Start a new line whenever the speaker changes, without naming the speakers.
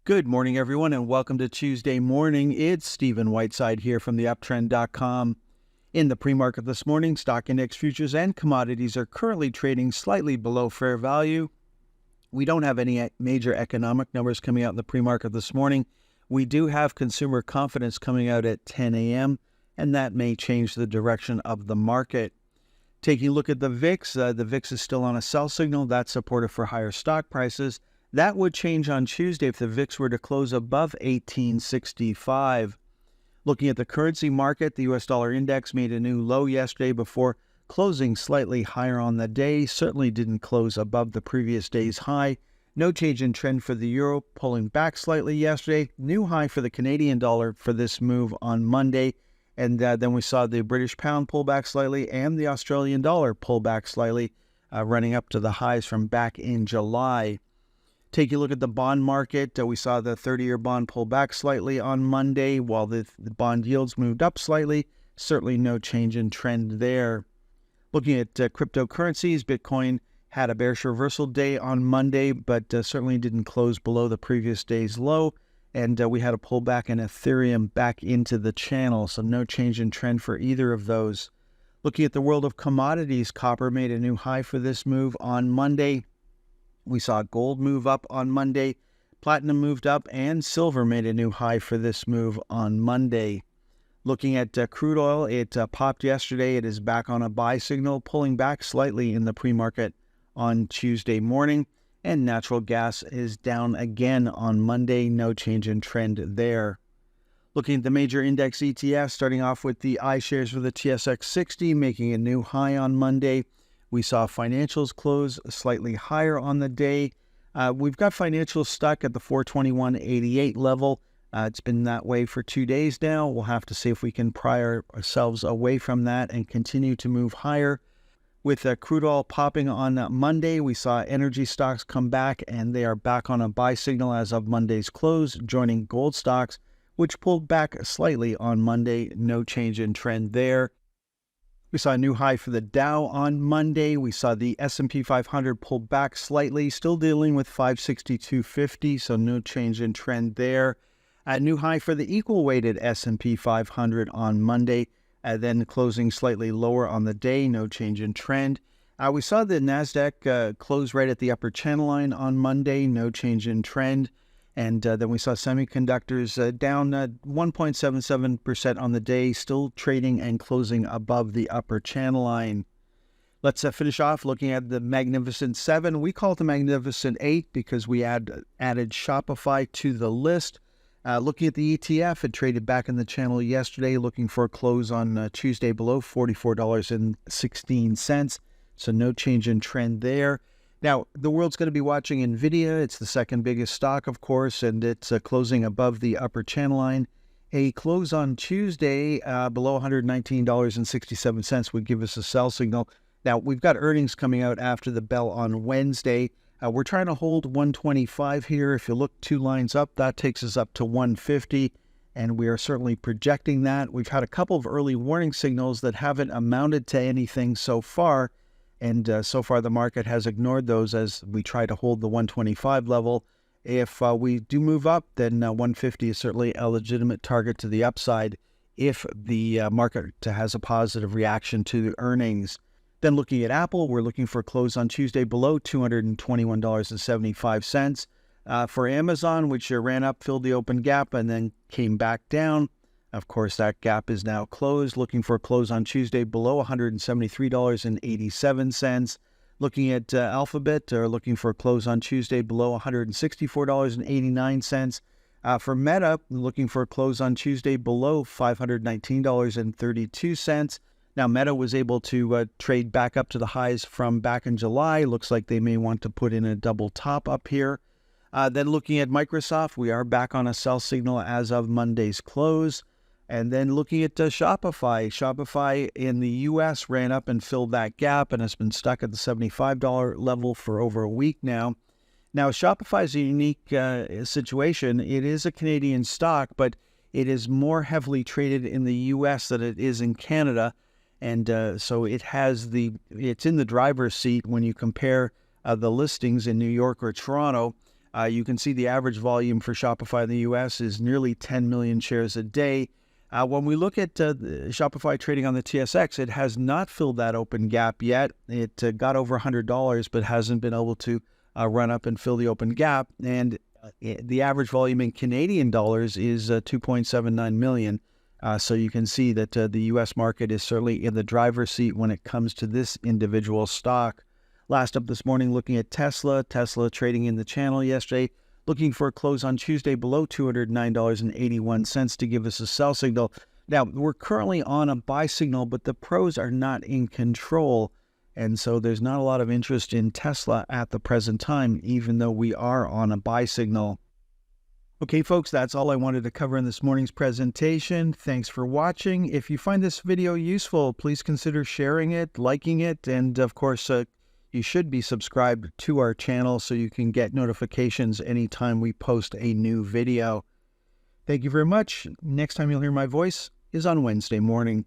Good morning, everyone, and welcome to Tuesday morning. It's Stephen Whiteside here from the Uptrend.com. In the pre-market this morning, stock index futures and commodities are currently trading slightly below fair value. We don't have any major economic numbers coming out in the pre-market this morning. We do have consumer confidence coming out at 10 a.m., and that may change the direction of the market. Taking a look at the VIX, the VIX is still on a sell signal. That's supportive for higher stock prices. That would change on Tuesday if the VIX were to close above 1865. Looking at the currency market, the U.S. dollar index made a new low yesterday before closing slightly higher on the day. Certainly didn't close above the previous day's high. No change in trend for the euro, pulling back slightly yesterday. New high for the Canadian dollar for this move on Monday. And then we saw the British pound pull back slightly and the Australian dollar pull back slightly, running up to the highs from back in July. Take a look at the bond market. We saw the 30-year bond pull back slightly on Monday while the bond yields moved up slightly. Certainly no change in trend there. Looking at cryptocurrencies, Bitcoin had a bearish reversal day on Monday, but certainly didn't close below the previous day's low. And we had a pullback in Ethereum back into the channel, so no change in trend for either of those. Looking at the world of commodities, copper made a new high for this move on Monday. We saw gold move up on Monday, platinum moved up, and silver made a new high for this move on Monday. Looking at crude oil, it popped yesterday. It is back on a buy signal, pulling back slightly in the pre-market on Tuesday morning. And natural gas is down again on Monday. No change in trend there. Looking at the major index ETFs, starting off with the iShares for the TSX 60, making a new high on Monday. We saw financials close slightly higher on the day. We've got financials stuck at the 421.88 level. It's been that way for 2 days now. We'll have to see if we can pry ourselves away from that and continue to move higher. With crude oil popping on Monday, we saw energy stocks come back, and they are back on a buy signal as of Monday's close, joining gold stocks, which pulled back slightly on Monday. No change in trend there. We saw a new high for the Dow on Monday. We saw the S&P 500 pull back slightly, still dealing with 562.50, so no change in trend there. A new high for the equal-weighted S&P 500 on Monday, then closing slightly lower on the day, no change in trend. We saw the NASDAQ close right at the upper channel line on Monday, no change in trend. And then we saw semiconductors down 1.77% on the day, still trading and closing above the upper channel line. Let's finish off looking at the Magnificent 7. We call it the Magnificent 8 because we added Shopify to the list. Looking at the ETF, it traded back in the channel yesterday, looking for a close on Tuesday below $44.16. So no change in trend there. Now, the world's going to be watching NVIDIA. It's the second biggest stock, of course, and it's closing above the upper channel line. A close on Tuesday below $119.67 would give us a sell signal. Now, we've got earnings coming out after the bell on Wednesday. We're trying to hold 125 here. If you look 2 lines up, that takes us up to 150, and we are certainly projecting that. We've had a couple of early warning signals that haven't amounted to anything so far. And so far, the market has ignored those as we try to hold the 125 level. If we do move up, then 150 is certainly a legitimate target to the upside if the market has a positive reaction to the earnings. Then looking at Apple, we're looking for a close on Tuesday below $221.75. For Amazon, which ran up, filled the open gap, and then came back down. Of course, that gap is now closed. Looking for a close on Tuesday below $173.87. Looking at Alphabet, looking for a close on Tuesday below $164.89. For Meta, looking for a close on Tuesday below $519.32. Now, Meta was able to trade back up to the highs from back in July. Looks like they may want to put in a double top up here. Then looking at Microsoft, we are back on a sell signal as of Monday's close. And then looking at Shopify. Shopify in the U.S. ran up and filled that gap and has been stuck at the $75 level for over a week now. Now, Shopify is a unique situation. It is a Canadian stock, but it is more heavily traded in the U.S. than it is in Canada. And so it's in the driver's seat when you compare the listings in New York or Toronto. You can see the average volume for Shopify in the U.S. is nearly 10 million shares a day. When we look at Shopify trading on the TSX, it has not filled that open gap yet. It got over $100, but hasn't been able to run up and fill the open gap. And the average volume in Canadian dollars is 2.79 million. So you can see that the U.S. market is certainly in the driver's seat when it comes to this individual stock. Last up this morning, looking at Tesla. Tesla trading in the channel yesterday, looking for a close on Tuesday below $209.81 to give us a sell signal. Now, we're currently on a buy signal, but the pros are not in control. And so there's not a lot of interest in Tesla at the present time, even though we are on a buy signal. Okay, folks, that's all I wanted to cover in this morning's presentation. Thanks for watching. If you find this video useful, please consider sharing it, liking it, and of course, you should be subscribed to our channel so you can get notifications anytime we post a new video. Thank you very much. Next time you'll hear my voice is on Wednesday morning.